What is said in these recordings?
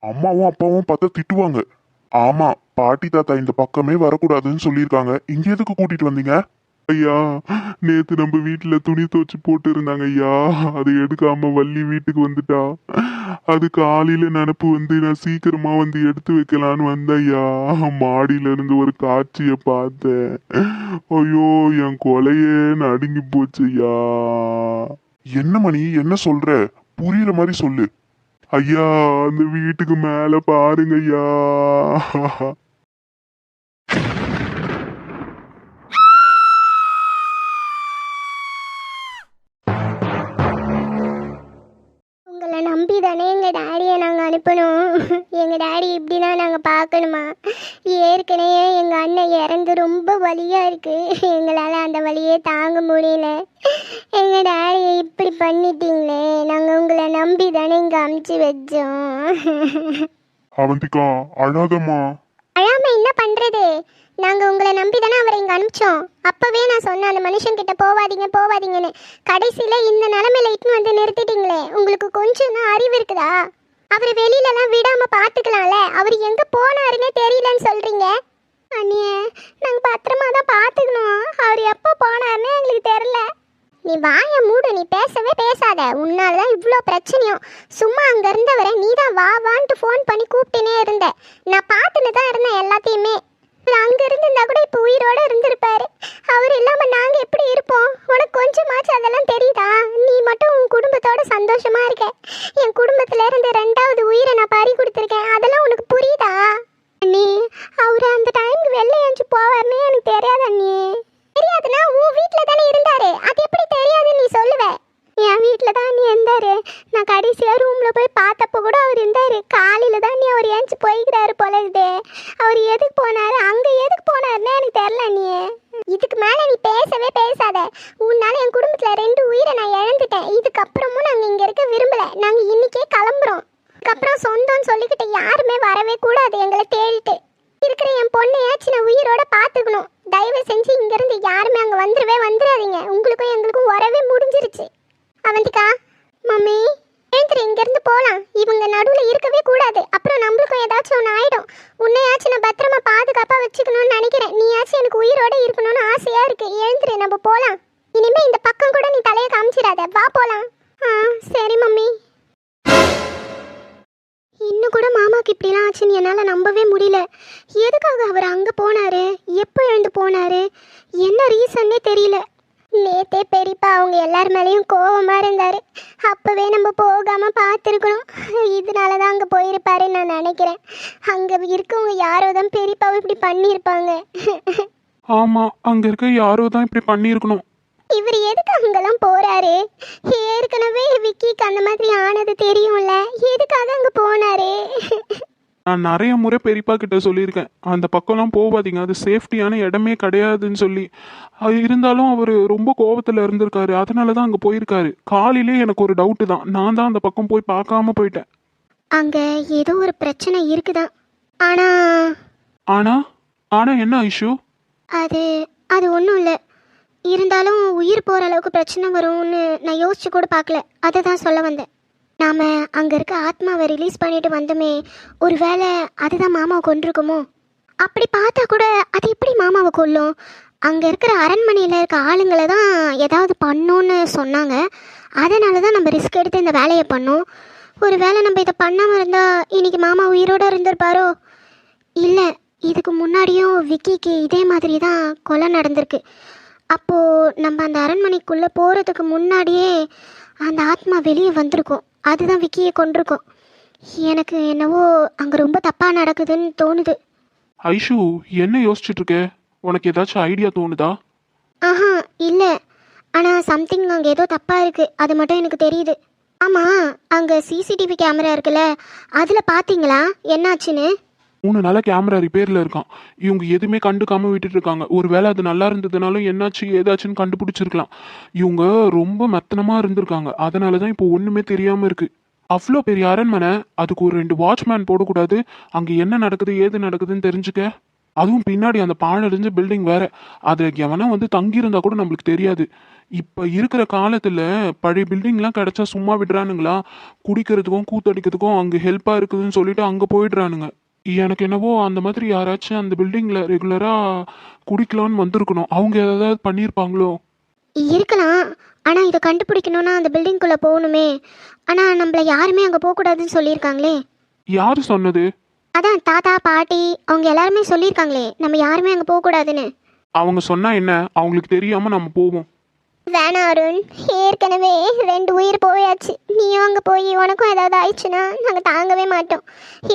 அம்மாவும் அப்பாவும் பார்த்தா திட்டுவாங்க. ஆமா, பாட்டி தாத்தா இந்த பக்கமே வரக்கூடாதுன்னு சொல்லியிருக்காங்க. இங்க எதுக்கு கூட்டிட்டு வந்தீங்க? ஐயா, நேத்து நம்ம வீட்டுல துணி துவைச்சு போட்டு இருந்தாங்க ஐயா. அதை எடுக்காம வள்ளி வீட்டுக்கு வந்துட்டா. அது காலையில நினப்பு வந்து நான் சீக்கிரமா வந்து எடுத்து வைக்கலான்னு வந்தேன் ஐயா. மாடியில இருந்து ஒரு காட்சிய பார்த்தேன். ஐயோ, என் கொலையே நடுங்கி போச்சு ஐயா. என்ன மணி, என்ன சொல்ற? புரியுற மாதிரி சொல்லு. ஐயா, அந்த வீட்டுக்கு மேல பாருங்க ஐயா. உங்களை நம்பி தானே எங்கள் டேடியை நாங்கள் அனுப்பணும். எங்கள் டேடி இப்படின்னா நாங்கள் பார்க்கணுமா? ஏற்கனவே எங்கள் அண்ணன் இறந்து ரொம்ப வலியாக இருக்குது. எங்களால் அந்த வலியே தாங்க முடியல. எங்கள் டேடியை இப்படி பண்ணிட்டீங்களே. நாங்கள் உங்களை நம்பி தானே இங்கே அமுச்சு வச்சோம். அவந்திகா, அழாதம்மா. அழாம என்ன பண்ணுறது? நாங்கள் உங்களை நம்பி தானே அவரை இங்கே அனுப்பிச்சோம். அப்போவே நான் சொன்னேன் அந்த மனுஷன்கிட்ட போவாதீங்க போவாதீங்கன்னு. கடைசியில் இந்த நிலமையில இட்டுன்னு வந்து நிறுத்திட்டீங்களே. உங்களுக்கு கொஞ்சம் தான் அறிவு இருக்குதா? அவர் வெளியிலலாம் விடாமல் பார்த்துக்கலாம்ல. அவர் எங்கே போனாருன்னே தெரியலன்னு சொல்கிறீங்க. அண்ணியே, நாங்கள் பத்திரமா தான் பார்த்துக்கணும். அவர் எப்போ போனாருன்னு எங்களுக்கு தெரில. நீ வாயை மூடு, நீ பேசவே பேசாத. உன்னால தான் இவ்வளோ பிரச்சனையும். சும்மா அங்கே இருந்தவரை நீ தான் வா வான்ட்டு ஃபோன் பண்ணி கூப்பிட்டுனே இருந்த. நான் பார்த்துன்னு தான் இருந்தேன் எல்லாத்தையுமே. அங்கே இருந்திருந்தா கூட இப்போ உயிரோடு இருந்திருப்பாரு. அவர் இல்லாமல் நாங்கள் எப்படி இருப்போம்? உனக்கு கொஞ்சமாச்சும் அதெல்லாம் தெரியுதா? நீ மட்டும் உன் குடும்பத்தோட சந்தோஷமா இருக்க. என் குடும்பத்துல இருந்து 2வது உயிரை நான் பறி கொடுத்துருக்கேன். அதெல்லாம் உனக்கு புரியுதா? அண்ணி, அவர் அந்த டைமுக்கு வெளில எழுந்து போவார்னே எனக்கு தெரியாது அண்ணி. தெரியாதுன்னா உன் வீட்டில் தானே இருந்தாரு. அது எப்படி தெரியாதுன்னு நீ சொல்லுவ? என் வீட்டில் தான் நீ இருந்தாரு. நான் கடைசியாக ரூமில் போய் பார்த்தப்போ கூட அவர் இருந்தார். காலையில் தான் நீ அவர் ஏஞ்சி போய்க்கிறாரு போல இருக்குது. அவர் எதுக்கு போனார், அங்கே எதுக்கு போனாருன்னு எனக்கு தெரில நீ. இதுக்கு மேலே நீ பேசவே பேசாத. உன்னால என் குடும்பத்தில் 2 உயிரை நான் இழந்துட்டேன். இதுக்கப்புறமும் நாங்கள் இங்கே இருக்க விரும்பலை. நாங்கள் இன்னைக்கே கிளம்புறோம். இதுக்கப்புறம் சொந்தம்னு சொல்லிக்கிட்டு யாருமே வரவே கூடாது எங்களை தேடிட்டு. இருக்கிற என் பொண்ணையாச்சும் நான் உயிரோட பார்த்துக்கணும். தயவு செஞ்சு இங்கேருந்து யாருமே அங்கே வந்துடாதீங்க. உங்களுக்கும் எங்களுக்கும் உறவே முடிஞ்சிருச்சு. அவந்திகா, மம்மி எழுந்துரு, இங்கேருந்து போகலாம். இவங்க நடுவில் இருக்கவே கூடாது. அப்புறம் நம்மளுக்கும் ஏதாச்சும் ஒன்று ஆகிடும். உன்னையாச்சும் நான் பத்திரமா பாதுகாப்பாக வச்சுக்கணும்னு நினைக்கிறேன். நீயாச்சும் எனக்கு உயிரோட இருக்கணும்னு ஆசையாக இருக்குது. எழுந்துரு, நம்ம போகலாம். இனிமேல் இந்த பக்கம் கூட நீ தலையை காமிச்சிடாத. வா போகலாம். ஆ, சரி மம்மி. இன்னும் கூட மாமாவுக்கு இப்படிலாம் ஆச்சுன்னு என்னால் நம்பவே முடியல. எதுக்காக அவர் அங்கே போனார்? எப்போ எழுந்து போனார்? என்ன ரீசன்னே தெரியல. நேத்தே பெரியப்பா அவங்க எல்லார் மேலேயும் கோபமாக இருந்தார். அப்போவே நம்ம போகாமல் பார்த்துருக்கணும். இதனால தான் அங்கே போயிருப்பாருன்னு நான் நினைக்கிறேன். அங்கே இருக்கவங்க யாரோ தான் பெரியப்பாவை இப்படி பண்ணியிருப்பாங்க. ஆமா, அங்க இருக்க யாரோ தான் இப்படி பண்ணியிருக்கணும். இவர் எதுக்கு அங்கெல்லாம் போறாரு? ஏற்கனவே விக்கிக்கு அந்த மாதிரி ஆனது தெரியும்ல. எதுக்காக அங்கே போனாரு? நான் நிறைய முறை பெரியப்பா கிட்ட சொல்லியிருக்கேன், அந்த பக்கம்லாம் போகாதீங்க, அது சேஃப்டியான இடமே கிடையாதுன்னு சொல்லி. அது இருந்தாலும் அவர் ரொம்ப கோபத்தில் இருந்திருக்காரு. அதனால தான் அங்கே போயிருக்காரு. காலையிலே எனக்கு ஒரு டவுட்டு தான். நான் தான் அந்த பக்கம் போய் பார்க்காம போயிட்டேன். அங்கே ஏதோ ஒரு பிரச்சனை இருக்குதான். ஆனா ஆனா ஆனா என்ன இஷ்யூ? அது அது ஒன்றும் இல்லை. இருந்தாலும் உயிர் போகிற அளவுக்கு பிரச்சனை வரும்னு நான் யோசிச்சு கூட பார்க்கல. அதை தான் சொல்ல வந்தேன். நாம் அங்கே இருக்க ஆத்மாவை ரிலீஸ் பண்ணிட்டு வந்தோமே, ஒரு வேளை அதுதான் மாமாவை கொண்டிருக்குமோ? அப்படி பார்த்தா கூட அது எப்படி மாமாவை கொல்லும்? அங்கே இருக்கிற அரண்மனையில் இருக்க ஆளுங்களை தான் ஏதாவது பண்ணோன்னு சொன்னாங்க. அதனால தான் நம்ம ரிஸ்க் எடுத்து இந்த வேலையை பண்ணோம். ஒரு வேளை நம்ம இதை பண்ணாமல் இருந்தால் இன்னைக்கு மாமா உயிரோடு இருந்திருப்பாரோ? இல்லை, இதுக்கு முன்னாடியும் விக்கிக்கு இதே மாதிரி தான் கொலை நடந்திருக்கு. அப்போது நம்ம அந்த அரண்மனைக்குள்ளே போகிறதுக்கு முன்னாடியே அந்த ஆத்மா வெளியே வந்திருக்கும். அதுதான் விக்கியை கொண்டிருக்கும். எனக்கு என்னவோ அங்கே ரொம்ப தப்பாக நடக்குதுன்னு தோணுது. ஐஷு, என்ன யோசிச்சுட்டு இருக்க? உனக்கு ஏதாச்சும் ஐடியா தோணுதா? ஆஹா, இல்லை. ஆனால் சம்திங் அங்கே ஏதோ தப்பாக இருக்குது, அது மட்டும் எனக்கு தெரியுது. ஆமாம், அங்கே சிசிடிவி கேமரா இருக்குல்ல, அதில் பார்த்தீங்களா என்னாச்சுன்னு? 3 நாளாக கேமரா ரிப்பேரில் இருக்கான். இவங்க எதுவுமே கண்டுக்காமல் விட்டுட்டு இருக்காங்க. ஒருவேளை அது நல்லா இருந்ததுனாலும் என்னாச்சு ஏதாச்சுன்னு கண்டுபிடிச்சிருக்கலாம். இவங்க ரொம்ப மெத்தனமாக இருந்திருக்காங்க. அதனால தான் இப்போ ஒன்றுமே தெரியாமல் இருக்குது. அவ்வளோ பெரிய அரண்மனை, அதுக்கு ஒரு 2 வாட்ச்மேன் போடக்கூடாது? அங்கே என்ன நடக்குது ஏது நடக்குதுன்னு தெரிஞ்சுக்க. அதுவும் பின்னாடி அந்த பாழடைஞ்ச பில்டிங் வேற. அதுல எவனா வந்து தங்கியிருந்தா கூட நம்மளுக்கு தெரியாது. இப்ப இருக்கிற காலத்துல பழைய பில்டிங்லாம் கிடைச்சா சும்மா விடுறானுங்களா? குடிக்கிறதுக்கும் கூத்தடிக்கிறதுக்கும் அங்க ஹெல்ப்பா இருக்குதுன்னு சொல்லிட்டு அங்க போயிடுறானுங்க. எனக்கு என்னவோ அந்த மாதிரி யாராச்சும் அந்த பில்டிங்ல ரெகுலரா குடிக்கலான்னு வந்திருக்கணும். அவங்க ஏதாவது பண்ணியிருப்பாங்களோ? இருக்கலாம். ஆனா இதை கண்டுபிடிக்கணும்னா அந்த பில்டிங்குள்ள போகணுமே. ஆனா நம்மள யாருமே அங்க போக கூடாதுன்னு சொல்லியிருக்காங்களே. யாரு சொன்னது? அதான் தாத்தா பாட்டி அவங்க எல்லாருமே சொல்லியிருக்காங்களே நம்ம யாருமே அங்க போக கூடாதுன்னு. அவங்க சொன்னா என்ன? அவங்களுக்கு தெரியாம நம்ம போவோம். வேணாம் அருண், ஏற்கனவே 2 உயிர் போயாச்சு. நீயும் அங்கே போய் உனக்கும் ஏதாவது ஆயிடுச்சுன்னா நாங்கள் தாங்கவே மாட்டோம்.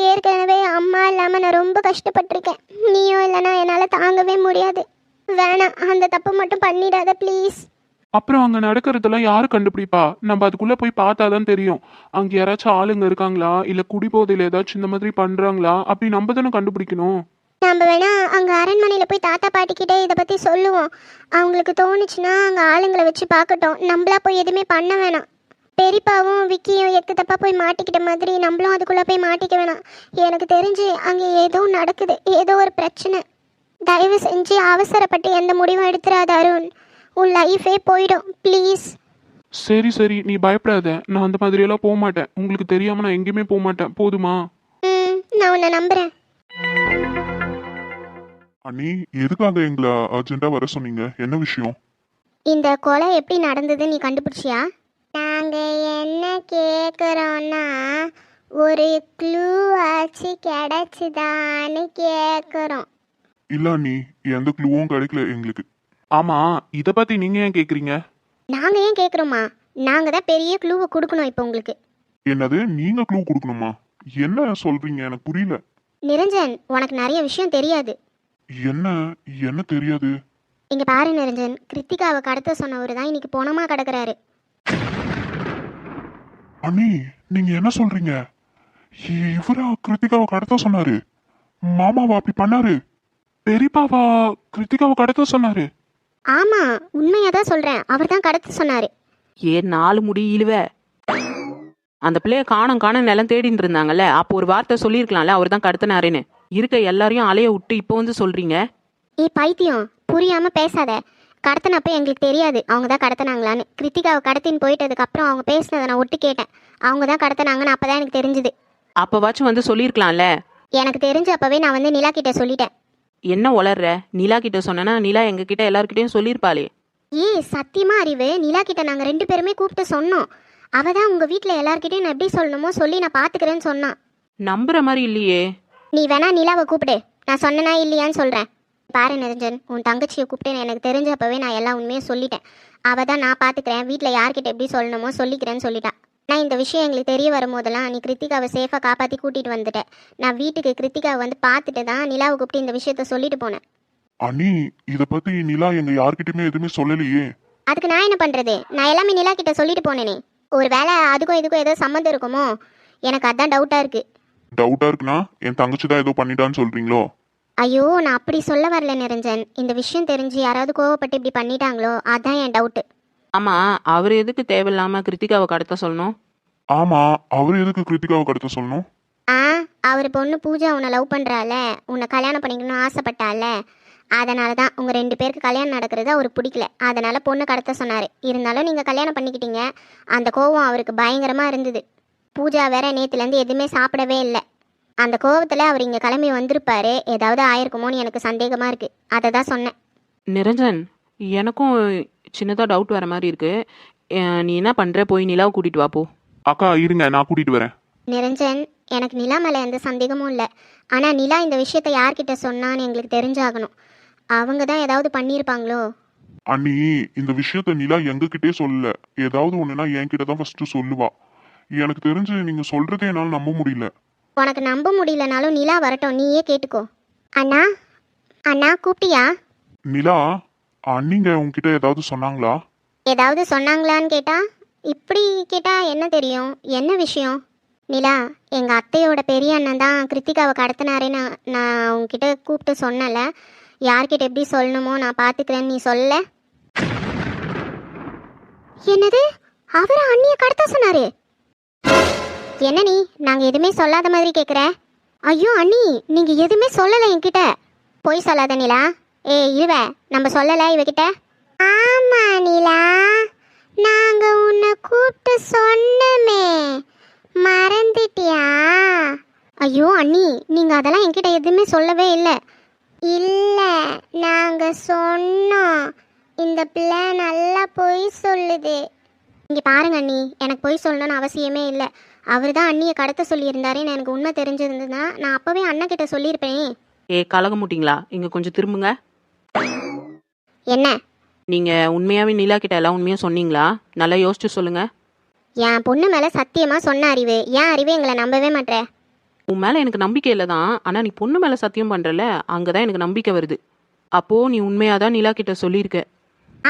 ஏற்கனவே அம்மா இல்லாமல் நான் ரொம்ப கஷ்டப்பட்டிருக்கேன். நீயும் இல்லைன்னா என்னால் தாங்கவே முடியாது. வேணாம், அந்த தப்பு மட்டும் பண்ணிடாத ப்ளீஸ். அப்புறம் அங்க நடக்கிறதெல்லாம் யாரு கண்டுபிடிப்பா? நம்ம அதுக்குள்ள போய் பார்த்தாதான் தெரியும். அங்க யாராச்சும் ஆளுங்க இருக்காங்களா, இல்ல குடிபோதையில ஏதாச்சும் இந்த மாதிரி பண்றாங்களா, அப்படி நம்ம தானே கண்டுபிடிக்கணும். நம்ம வேணா அங்கே அரண்மனையில் போய் தாத்தா பாட்டிக்கிட்டே இதை பற்றி சொல்லுவோம். அவங்களுக்கு தோணுச்சுன்னா அங்கே ஆளுங்களை வச்சு பார்க்கட்டும். நம்மளா போய் எதுவுமே பண்ண வேணாம். பெரியப்பாவும் விக்கியும் எக்கு தப்பா போய் மாட்டிக்கிட்ட மாதிரி நம்மளும் அதுக்குள்ளே போய் மாட்டிக்க வேணாம். எனக்கு தெரிஞ்சு அங்கே ஏதோ நடக்குது, ஏதோ ஒரு பிரச்சனை. தயவு செஞ்சு அவசரப்பட்டு எந்த முடிவும் எடுத்துறாத அருண். உன் லைஃபே போயிடும் ப்ளீஸ். சரி சரி, நீ பயப்படாத. நான் அந்த மாதிரி எல்லாம் போக மாட்டேன். உங்களுக்கு தெரியாம நான் எங்கேயுமே போக மாட்டேன். போதுமா? நான் உன்னை நம்புகிறேன். அண்ணி, எதுக்காக எங்களை அர்ஜென்ட்டா வர சொன்னீங்க? என்ன விஷயம்? இந்த கொலை எப்படி நடந்தது நீ கண்டுபிடிச்சியா? நாங்கள் என்ன கேட்குறோன்னா ஒரு க்ளூ ஆச்சு கிடைச்சிதான்னு கேட்குறோம். இல்ல அண்ணி, எந்த க்ளூவும் கிடைக்கல எங்களுக்கு. ஆமா, இத பத்தி நீங்க ஏன் கேக்குறீங்க? நாங்கள் ஏன் கேட்குறோமா? நாங்கள் தான் பெரிய க்ளூவை கொடுக்கணும் இப்போ உங்களுக்கு. என்னது, நீங்க க்ளூ கொடுக்கணுமா? என்ன சொல்றீங்க? எனக்கு புரியல. நிரஞ்சன், உனக்கு நிறைய விஷயம் தெரியாது. என்ன என்ன தெரியாது? இங்கே பாரு நிரஞ்சன், கிருத்திகாவை கடத்த சொன்னவர் தான் இன்னைக்கு பொணமா கிடக்குறாரு. அண்ணி, நீங்க என்ன சொல்றீங்க? இவரா கிருத்திகாவை கடத்த சொன்னாரு? மாமாவா அப்படி பண்ணாரு? பெரியப்பாவா கிருத்திகாவை கடத்த சொன்னாரு? ஆமாம், உண்மையாக தான் சொல்கிறேன். அவர் தான் கடத்த சொன்னார். ஏ 4 முடி இழுவ. அந்த பிள்ளைய காணம் நிலம் தேடிட்டு இருந்தாங்கல்ல, அப்போ ஒரு வார்த்தை சொல்லியிருக்கலாம்ல அவர் தான் கடத்தினாருன்னு. இருக்க எல்லாரையும் அலைய விட்டு இப்போ வந்து சொல்றீங்க. பைத்தியம், புரியாமல் பேசாத. கடத்தினப்போ எங்களுக்கு தெரியாது அவங்க தான் கடத்தினாங்களான்னு. கிருத்திகாவை கடத்தின்னு போயிட்டதுக்கு அப்புறம் அவங்க பேசினதை நான் ஒட்டு கேட்டேன். அவங்க தான் கடத்தினாங்கன்னு அப்போ தான் எனக்கு தெரிஞ்சுது. அப்போவாச்சும் வந்து சொல்லியிருக்கலாம்ல. எனக்கு தெரிஞ்ச அப்போவே நான் வந்து நிலா கிட்ட சொல்லிட்டேன். என்ன உளர்ற? நிலா கிட்ட சொன்னா நிலா எங்ககிட்ட எல்லாருக்கிட்டையும் சொல்லியிருப்பாளே. சத்தியமா அறிவு, நிலா கிட்ட நாங்கள் 2 பேருமே கூப்பிட்டு சொன்னோம். அவ தான் உங்கள் வீட்டில் எல்லார்கிட்டையும் நான் எப்படி சொல்லணுமோ சொல்லி நான் பார்த்துக்கிறேன்னு சொன்னான். நம்புற மாதிரி இல்லையே. நீ வேணா நிலாவை கூப்பிடு, நான் சொன்னனா இல்லையான்னு சொல்கிறேன். பாரு நிரஞ்சன், உன் தங்கச்சியை கூப்பிட்டு எனக்கு தெரிஞ்சப்பவே நான் எல்லா உண்மையும் சொல்லிட்டேன். அவள் தான் நான் பார்த்துக்கிறேன், வீட்டில் யார்கிட்ட எப்படி சொல்லணுமோ சொல்லிக்கிறேன்னு சொல்லிட்டான். ஆனால் இந்த விஷயம் எங்களுக்கு தெரிய வரும்போதெல்லாம் நீ கிருத்திகாவை சேஃபாக காப்பாற்றி கூட்டிகிட்டு வந்துட்டேன். நான் வீட்டுக்கு கிருத்திகாவை வந்து பார்த்துட்டு தான் நிலாவை கூப்பிட்டு இந்த விஷயத்த சொல்லிட்டு போனேன். அண்ணி, இத பத்தி நிலா எங்க யார்கிட்டயுமே எதுவுமே சொல்லலையே. அதுக்கு நான் என்ன பண்ணுறது? நான் எல்லாமே நிலா கிட்ட சொல்லிட்டு போனேனே. ஒரு வேளை அதுக்கும் இதுக்கும் ஏதோ சம்மந்தம் இருக்குமோ? எனக்கு அதான் டவுட்டாக இருக்குது. டவுட்டா இருக்குன்னா என் தங்கச்சி தான் ஏதோ பண்ணிட்டான்னு சொல்றீங்களோ? ஐயோ, நான் அப்படி சொல்ல வரல நிரஞ்சன். இந்த விஷயம் தெரிஞ்சு யாராவது கோவப்பட்டு இப்படி பண்ணிட்டாங்களோ, அதான் என் டவுட்டு. ஆமா, அவர் எதுக்கு தேவையில்லாம கிருத்திகாவை கடத்த சொல்லணும்? ஆமா, அவர் எதுக்கு கிருத்திகாவை கடத்த சொல்லணும்? அவர் பொண்ணு பூஜா உன்னை லவ் பண்ணுறால, உன்னை கல்யாணம் பண்ணிக்கணும்னு ஆசைப்பட்டால, அதனால தான் உங்கள் 2 பேருக்கு கல்யாணம் நடக்கிறது அவருக்கு பிடிக்கல. அதனால் பொண்ணு கடத்த சொன்னார். இருந்தாலும் நீங்கள் கல்யாணம் பண்ணிக்கிட்டீங்க. அந்த கோவம் அவருக்கு பயங்கரமாக இருந்தது. பூஜா வேற நேற்றுலேருந்து எதுவுமே சாப்பிடவே இல்லை. அந்த கோவத்தில் அவர் இங்கே கிளம்பி வந்திருப்பாரு. ஏதாவது ஆயிருக்குமோன்னு எனக்கு சந்தேகமாக இருக்குது. அதை தான் சொன்னேன். நிரஞ்சன், எனக்கும் சின்னதாக டவுட் வர மாதிரி இருக்கு. நீ என்ன பண்ற? போய் நிலாவை கூட்டிட்டு வா போ. அக்கா இருங்க, நான் கூட்டிட்டு வரேன். நிரஞ்சன், எனக்கு நிலா மேலே எந்த சந்தேகமும் இல்லை. ஆனால் நிலா இந்த விஷயத்த யார்கிட்ட சொன்னான்னு எங்களுக்கு தெரிஞ்சாகணும். அவங்க தான் ஏதாவது பண்ணியிருப்பாங்களோ? அண்ணி, இந்த விஷயத்த நிலா எங்ககிட்டே சொல்லல. ஏதாவது ஒண்ணுனா என்கிட்ட தான் ஃபர்ஸ்ட் சொல்லுவா. எனக்கு தெரிஞ்சு நீங்க சொல்றதே என்னால நம்ப முடியல. உனக்கு நம்ப முடியலனாலும் நிலா வரட்டும், நீயே கேட்டுக்கோ. அண்ணா, அண்ணா கூப்பிட்டியா? நிலா, அண்ணிங்க உங்ககிட்ட ஏதாவது சொன்னாங்களா? ஏதாவது சொன்னாங்களான்னு கேட்டா, இப்படி கேட்டா என்ன தெரியும்? என்ன விஷயம்? நிலா, எங்கள் அத்தையோட பெரிய அண்ணன் தான் கிருத்திகாவை கடத்தினாரேன்னு நான் உங்ககிட்ட கூப்பிட்டு சொன்னல. யார்கிட்ட எப்படி சொல்லணுமோ நான் பார்த்துக்கிறேன்னு நீ சொல்ல. என்னது, அவர் அண்ணியை கடத்த சொன்னாரு? என்ன நீ, நாங்கள் எதுவுமே சொல்லாத மாதிரி கேட்குற? ஐயோ அண்ணி, நீங்கள் எதுவுமே சொல்லலை என்கிட்ட. பொய் சொல்லாத நிலா. இவ நம்ம சொல்லலை இவகிட்ட. ஆமா நிலா, நாங்க உன்னை கூப்பிட்டு சொன்னமே, மறந்துட்டியா? ஐயோ அண்ணி, நீங்க அதெல்லாம் என்கிட்ட எதுவுமே சொல்லவே இல்லை. இல்லை, நாங்க சொன்னோம். இந்த பிள்ளை நல்லா பொய் சொல்லுது. இங்கே பாருங்க அண்ணி, எனக்கு பொய் சொல்லணும்னு அவசியமே இல்லை. அவர் தான் அண்ணியை கடத்த சொல்லியிருந்தாருன்னு எனக்கு உண்மை தெரிஞ்சிருந்ததுன்னா நான் அப்போவே அண்ணக்கிட்ட சொல்லியிருப்பேன். கலக முட்டிங்களா? இங்கே கொஞ்சம் திரும்புங்க. என்ன? நீங்கள் உண்மையாகவே நிலா கிட்ட எல்லாம் உண்மையாக சொன்னீங்களா? நல்லா யோசிச்சு சொல்லுங்கள். என் பொண்ணு மேலே சத்தியமாக சொன்ன அறிவு, ஏன் அறிவு எங்களை நம்பவே மாட்டே? உன் மேலே எனக்கு நம்பிக்கை இல்லை தான், ஆனால் நீ பொண்ணு மேலே சத்தியம் பண்ணுறல, அங்கே தான் எனக்கு நம்பிக்கை வருது. அப்போது நீ உண்மையாக தான் நிலா கிட்ட சொல்லியிருக்க.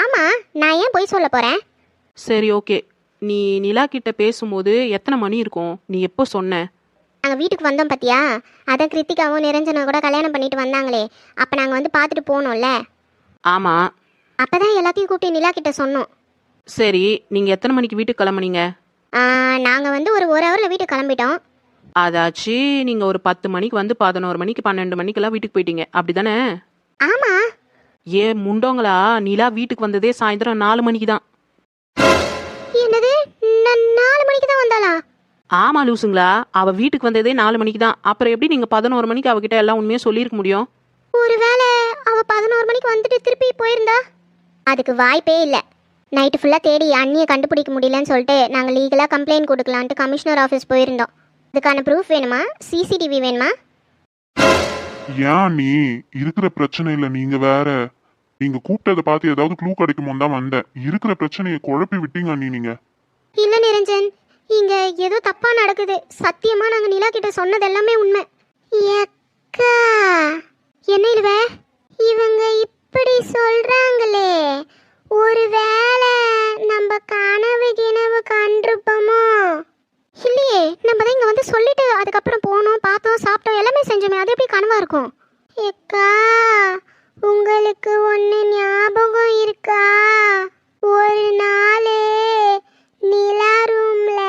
ஆமாம், நான் ஏன் பொய் சொல்ல போகிறேன்? சரி, ஓகே. நீ நிலா கிட்ட பேசும்போது எத்தனை மணி இருக்கும்? நீ எப்போ சொன்ன? நாங்கள் வீட்டுக்கு வந்தோம் பார்த்தியா, அதான் கிருத்திகாவும் நிரஞ்சனும் கூட கல்யாணம் பண்ணிட்டு வந்தாங்களே, அப்போ நாங்கள் வந்து பார்த்துட்டு போனோம்ல. ஆமாம். அப்போ தான் எல்லாத்தையும் கூப்பிட்டு நிலா கிட்ட சொன்னோம். சரி, நீங்கள் எத்தனை மணிக்கு வீட்டுக்கு கிளம்புனீங்க? நாங்கள் வந்து ஒரு ஹவரில் வீட்டுக்கு கிளம்பிட்டோம். அதாச்சு நீங்கள் ஒரு 10 மணிக்கு வந்து 11 மணிக்கு 12 மணிக்கெல்லாம் வீட்டுக்கு போயிட்டீங்க, அப்படி தானே? ஆமாம். முண்டோங்களா, நிலா வீட்டுக்கு வந்ததே சாயந்தரம் 4 மணிக்கு தான். என்னது? 4 மணிக்கு தான் வந்தாளா? ஆமா லூசுங்களா, அவள் வீட்டுக்கு வந்ததே 4 மணிக்கு தான். அப்புறம் எப்படி நீங்கள் 11 மணிக்கு அவகிட்ட எல்லாம் உண்மையாக சொல்லியிருக்க முடியும்? ஒருவேளை அவள் 11 மணிக்கு வந்துட்டு திருப்பி போயிருந்தா? அதுக்கு வாய்ப்பே இல்லை. நைட்டு ஃபுல்லாக தேடி அண்ணியை கண்டுபிடிக்க முடியலன்னு சொல்லிட்டு நாங்கள் லீகலாக கம்ப்ளைண்ட் கொடுக்கலான்ட்டு கமிஷனர் ஆஃபீஸ் போயிருந்தோம். அதுக்கான ப்ரூஃப் வேணுமா? சிசிடிவி வேணுமா? ஏன் நீ இருக்கிற பிரச்சனையில நீங்க வேற, நீங்க கூப்பிட்டதை பார்த்து ஏதாவது க்ளூ கிடைக்குமோ தான் வந்தேன். இருக்கிற பிரச்சனையை குழப்பி விட்டீங்க அண்ணி நீங்க. இல்லை நிரஞ்சன், இங்கே ஏதோ தப்பாக நடக்குது. சத்தியமாக நாங்கள் நிலா கிட்ட சொன்னது எல்லாமே உண்மை. ஏக்கா, என்ன இழுவ? இவங்க இப்படி சொல்கிறாங்களே, ஒருவேளை நம்ம கனவு கண்டிருப்போமோ? இல்லையே, நம்ம தான் இங்கே வந்து சொல்லிட்டு அதுக்கப்புறம் போனோம், பார்த்தோம், சாப்பிட்டோம், எல்லாமே செஞ்சோமே. அது எப்படி கனவா இருக்கும்? ஏக்கா, உங்களுக்கு ஒன்று ஞாபகம் இருக்கா? ஒரு நாள் நிலா ரூம்ல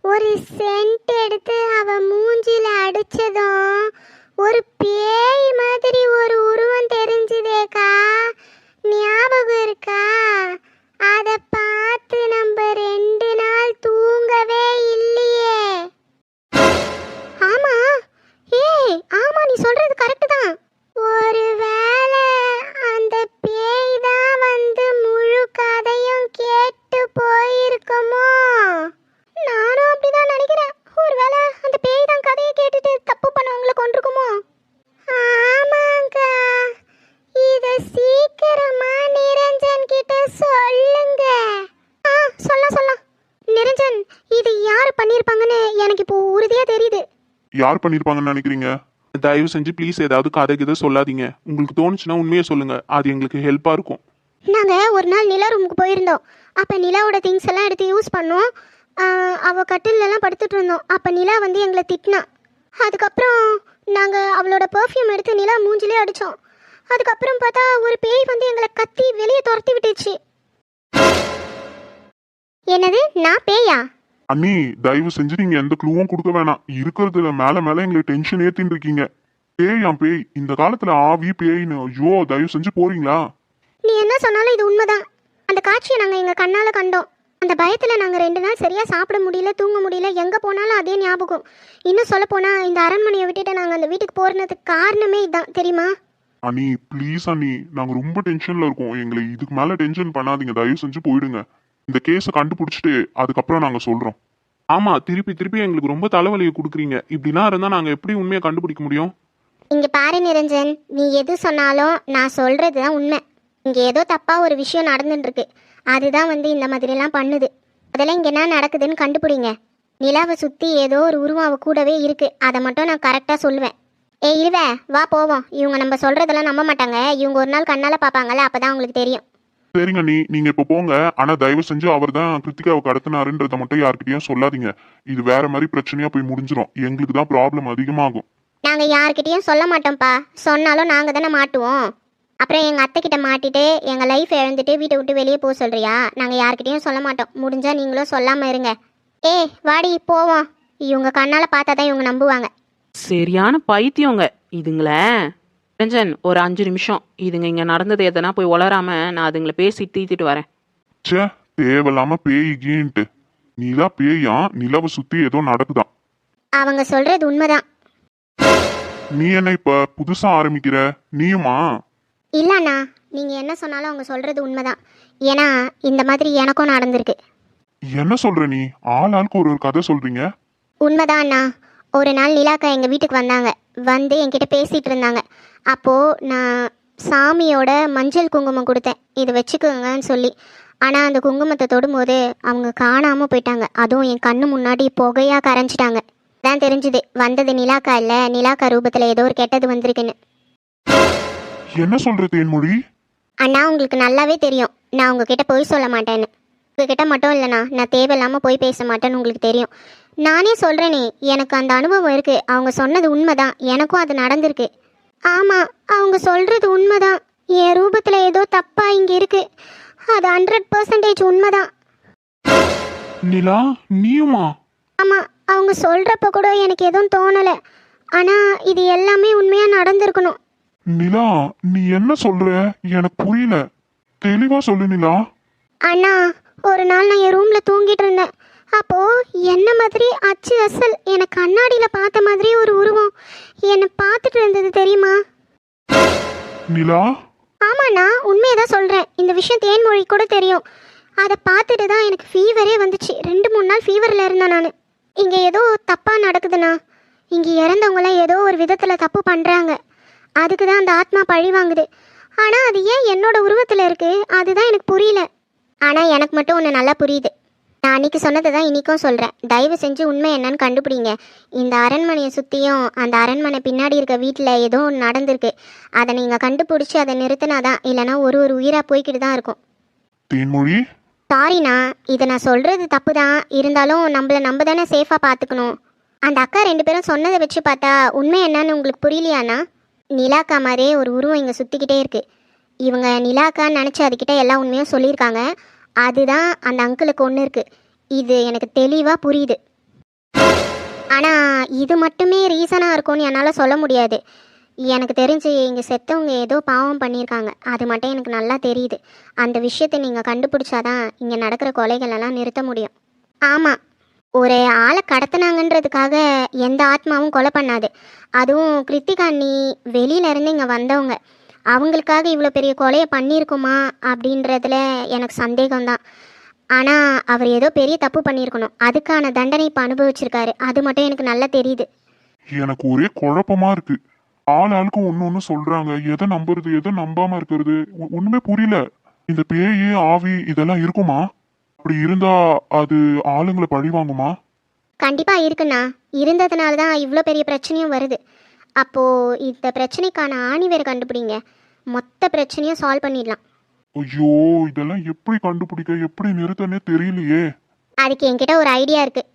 ஒரு சென்ட் எடுத்து அவ மூஞ்சில அடிச்சதும் ஒரு பேய் மாதிரி ஒரு உருவம் தெரிஞ்சுதேக்கா, ஞாபகம் இருக்கா? அதை பார்த்து நம்ம 2 நாள் தூங்கவே இல்லையே. ஆமா, ஆமா, நீ சொல்றது கரெக்டு தான். ஒருவேளை அந்த பேய் தான் வந்து முழு கதையும் கேட்டு போயிருக்குமோ? நானும் அப்படிதான் நினைக்கிறேன். ஒருவேளை அந்த பேய் தான் கதையை கேட்டுட்டு தப்பு பண்ணவங்களை கொண்டிருக்குமோ? ஆமாங்கா, இத சீக்கிரமா நிரஞ்சன் கிட்ட சொல்லுங்க. சொல்லலாம். நிரஞ்சன், இது யாரு பண்ணிருப்பாங்கன்னு எனக்கு இப்போ உறுதியா தெரியுது. யார் பண்ணிருப்பாங்கன்னு நினைக்கிறீங்க? தயவு செஞ்சு ப்ளீஸ் ஏதாவது கதை கிதை சொல்லாதீங்க. உங்களுக்கு தோணுச்சுன்னா உண்மையை சொல்லுங்க, அது எங்களுக்கு ஹெல்ப்பாக இருக்கும். நாங்கள் ஒரு நாள் நிலா ரூமுக்கு போயிருந்தோம். அப்போ நிலாவோட திங்ஸ் எல்லாம் எடுத்து யூஸ் பண்ணோம். அவள் கட்டிலெல்லாம் படுத்துட்டு இருந்தோம். அப்போ நிலா வந்து எங்களை திட்டினா. அதுக்கப்புறம் நாங்கள் அவளோட பர்ஃப்யூம் எடுத்து நிலா மூஞ்சிலே அடித்தோம். அதுக்கப்புறம் பார்த்தா ஒரு பேய் வந்து எங்களை கத்தி வெளியே துரத்தி விட்டுச்சு. என்னது, நான் பேயா? அண்ணி, தயவு செஞ்சு நீங்க எந்த க்ளூவும் கொடுக்க வேணாம். இருக்கிறதுல மேல மேல எங்களுக்கு டென்ஷன் ஏத்தின்னு இருக்கீங்க. பேயாம் பேய், இந்த காலத்துல ஆவி பேயின்னு. ஐயோ, தயவு செஞ்சு போறீங்களா? நீ என்ன சொன்னாலும் இது உண்மைதான். அந்த காட்சியை நாங்கள் எங்கள் கண்ணால் கண்டோம். அந்த பயத்தில் நாங்கள் 2 நாள் சரியாக சாப்பிட முடியல, தூங்க முடியல. எங்கே போனாலும் அதே ஞாபகம். இன்னும் சொல்ல போனால் இந்த அரண்மனையை விட்டுட்டு நாங்கள் அந்த வீட்டுக்கு போகிறதுக்கு காரணமே இதுதான், தெரியுமா? அண்ணி ப்ளீஸ் அண்ணி, நாங்க ரொம்ப டென்ஷன்ல இருக்கோம். எங்களை இதுக்கு மேல டென்ஷன் பண்ணாதீங்க. தயவு செஞ்சு போயிடுங்க. இந்த கேஸை கண்டுபிடிச்சிட்டு அதுக்கப்புறம் நாங்க சொல்றோம். ஆமாம், திருப்பி எங்களுக்கு ரொம்ப தலைவலியை கொடுக்குறீங்க. இப்படிலாம் இருந்தால் நாங்கள் எப்படி உண்மையை கண்டுபிடிக்க முடியும்? இங்கே பாரு நிரஞ்சன், நீ எது சொன்னாலும் நான் சொல்கிறது தான் உண்மை. இங்கே ஏதோ தப்பாக ஒரு விஷயம் நடந்துட்டுருக்கு. அதுதான் வந்து இந்த மாதிரிலாம் பண்ணுது. அதெல்லாம் இங்கே என்ன நடக்குதுன்னு கண்டுபிடிங்க. நிலாவை சுற்றி ஏதோ ஒரு உருவம் அவ கூடவே இருக்குது. அதை மட்டும் நான் கரெக்டாக சொல்லுவேன். இல்லவே, வா போவோம். இவங்க நம்ம சொல்கிறதெல்லாம் நம்ப மாட்டாங்க. இவங்க ஒரு நாள் கண்ணால் பார்ப்பாங்கல்ல, அப்போ தான் உங்களுக்கு தெரியும். சரிங்க அண்ணி, நீங்க இப்ப போங்க. ஆனா தயவு செஞ்சு அவர் தான் கிருத்திகாவை கடத்தினாருன்றத மட்டும் யார்கிட்டயும் சொல்லாதீங்க. இது வேற மாதிரி பிரச்சனையா போய் முடிஞ்சிடும். எங்களுக்கு தான் ப்ராப்ளம் அதிகமாகும். நாங்கள் யார்கிட்டயும் சொல்ல மாட்டோம்ப்பா. சொன்னாலும் நாங்கள் தானே மாட்டுவோம். அப்புறம் எங்கள் அத்தை கிட்ட மாட்டிட்டு எங்கள் லைஃப் இழந்துட்டு வீட்டை விட்டு வெளியே போக சொல்கிறியா? நாங்கள் யார்கிட்டயும் சொல்ல மாட்டோம். முடிஞ்சால் நீங்களும் சொல்லாமல் இருங்க. வாடி போவோம். இவங்க கண்ணால் பார்த்தா தான் இவங்க நம்புவாங்க. சரியான பைத்தியங்க இதுங்களே. ரஞ்சன் ஒரு 5 நிமிஷம் இதுங்க இங்க நடந்தது எதனா போய் உளராம நான் அதுங்களை பேசி தீர்த்துட்டு வரேன். ச்சே, தேவையில்லாம பேய் கீன்ட்டு. நீதான் பேயா? நிலவை சுத்தி ஏதோ நடக்குதாம். அவங்க சொல்றது உண்மைதான். நீ என்ன இப்ப புதுசா ஆரம்பிக்கிற? நீயுமா? இல்லண்ணா, நீங்க என்ன சொன்னாலும் அவங்க சொல்றது உண்மைதான். ஏன்னா இந்த மாதிரி எனக்கும் நடந்திருக்கு. என்ன சொல்ற நீ? ஆளுக்கு ஒரு கதை சொல்றீங்க. உண்மைதான் அண்ணா. ஒரு நாள் நிலாக்கா எங்கள் வீட்டுக்கு வந்தாங்க. வந்து என்கிட்ட பேசிகிட்டு இருந்தாங்க. அப்போது நான் சாமியோட மஞ்சள் குங்குமம் கொடுத்தேன், இதை வச்சுக்கோங்கன்னு சொல்லி. ஆனால் அந்த குங்குமத்தை தொடும்போது அவங்க காணாமல் போயிட்டாங்க. அதுவும் என் கண்ணு முன்னாடி புகையாக கரைஞ்சிட்டாங்க. தான் தெரிஞ்சுது வந்தது நிலாக்கா இல்லை, நிலாக்கா ரூபத்தில் ஏதோ ஒரு கெட்டது வந்திருக்குன்னு. என்ன சொல்ற தேன்மொழி? அண்ணா உங்களுக்கு நல்லாவே தெரியும் நான் உங்ககிட்ட பொய் சொல்ல மாட்டேன்னு. உங்ககிட்ட மட்டும் இல்லைண்ணா, நான் தேவையில்லாமல் போய் பேச மாட்டேன்னு உங்களுக்கு தெரியும். நானே சொல்கிறேனே, எனக்கு அந்த அனுபவம் இருக்குது. அவங்க சொன்னது உண்மைதான், எனக்கும் அது நடந்திருக்கு. ஆமாம், அவங்க சொல்கிறது உண்மைதான். என் ரூபத்தில் ஏதோ தப்பாக இங்கே இருக்குது. அது 100% உண்மைதான். நிலா, நீயுமா? ஆமாம், அவங்க சொல்கிறப்ப கூட எனக்கு எதுவும் தோணலை. ஆனால் இது எல்லாமே உண்மையாக நடந்திருக்கணும். நிலா, நீ என்ன சொல்ற? எனக்கு புரியல. தெளிவா சொல்லு நிலா. அண்ணா, ஒரு நாள் நான் என் ரூமில் தூங்கிட்டு இருந்தேன். அப்போது என்ன மாதிரி அச்சு அசல் எனக்கு கண்ணாடியில் பார்த்த மாதிரி ஒரு உருவம் என்னை பார்த்துட்டு இருந்தது தெரியுமா? நிலா, ஆமாண்ணா, உண்மையை தான் சொல்கிறேன். இந்த விஷயம் தேன்மொழி கூட தெரியும். அதை பார்த்துட்டு தான் எனக்கு ஃபீவரே வந்துச்சு. 2-3 நாள் ஃபீவரில் இருந்தேன் நான். இங்கே ஏதோ தப்பாக நடக்குதுண்ணா. இங்கே இறந்தவங்களாம் ஏதோ ஒரு விதத்தில் தப்பு பண்ணுறாங்க. அதுக்கு தான் அந்த ஆத்மா பழி வாங்குது. ஆனால் அது ஏன் என்னோட உருவத்தில் இருக்குது, அதுதான் எனக்கு புரியல. ஆனால் எனக்கு மட்டும் ஒன்று நல்லா புரியுது. நான் அன்றைக்கி சொன்னதை தான் இன்றைக்கும் சொல்கிறேன். தயவு செஞ்சு உண்மை என்னன்னு கண்டுபிடிங்க. இந்த அரண்மனையை சுற்றியும் அந்த அரண்மனை பின்னாடி இருக்க வீட்டில் ஏதோ ஒன்று நடந்திருக்கு. அதை நீங்கள் கண்டுபிடிச்சி அதை நிறுத்தினாதான், இல்லைனா ஒரு உயிராக போய்கிட்டு தான் இருக்கும். தேன்மொழி, சாரிண்ணா, இதை நான் சொல்கிறது தப்பு தான். இருந்தாலும் நம்ம தானே சேஃபாக பார்த்துக்கணும். அந்த அக்கா 2 பேரும் சொன்னதை வச்சு பார்த்தா உண்மை என்னன்னு உங்களுக்கு புரியலையாண்ணா? நிலாக்கா மாதிரியே ஒரு உருவம் இங்கே சுற்றிக்கிட்டே இருக்குது. இவங்க நிலாக்கான்னு நினச்சி அதுக்கிட்ட எல்லா உண்மையும் சொல்லியிருக்காங்க. அதுதான் அந்த அங்கிளுக்கு ஒன்று இருக்குது. இது எனக்கு தெளிவாக புரியுது. ஆனால் இது மட்டுமே ரீசனாக இருக்கும்னு என்னால் சொல்ல முடியாது. எனக்கு தெரிஞ்சு இங்கே செத்தவங்க ஏதோ பாவம் பண்ணியிருக்காங்க. அது மட்டும் எனக்கு நல்லா தெரியுது. அந்த விஷயத்தை நீங்கள் கண்டுபிடிச்சாதான் இங்கே நடக்கிற கொலைகளெல்லாம் நிறுத்த முடியும். ஆமாம், ஒரு ஆளை கடத்தினாங்கன்றதுக்காக எந்த ஆத்மாவும் கொலை பண்ணாது. அதுவும் கிருத்திகா அண்ணி வெளியிலேருந்து இங்கே வந்தவங்க. அவங்களுக்காக இவ்வளோ பெரிய கொலையை பண்ணியிருக்குமா அப்படின்றதுல எனக்கு சந்தேகம்தான். ஆனால் அவர் ஏதோ பெரிய தப்பு பண்ணியிருக்கணும். அதுக்கான தண்டனை இப்போ அனுபவிச்சிருக்காரு. அது மட்டும் எனக்கு நல்லா தெரியுது. எனக்கு ஒரே குழப்பமா இருக்கு. ஆளுக்கும் ஒன்னு சொல்றாங்க. எதை நம்புறது, எதை நம்பாம இருக்கிறது ஒண்ணுமே புரியல. இந்த பேய் ஆவி இதெல்லாம் இருக்குமா? அப்படி இருந்தா அது ஆளுங்களை பழி வாங்குமா? கண்டிப்பாக இருக்குண்ணா. இருந்ததுனால தான் இவ்வளோ பெரிய பிரச்சனையும் வருது. அப்போது இந்த பிரச்சனைக்கான ஆணிவேர் கண்டுபிடிங்க. மொத்த பிரச்சனையும் சால்வ் பண்ணிடலாம். ஐயோ, இதெல்லாம் எப்படி கண்டுபிடிக்க, எப்படி நிறுத்தனே தெரியலையே. அதுக்கு என்கிட்ட ஒரு ஐடியா இருக்குது.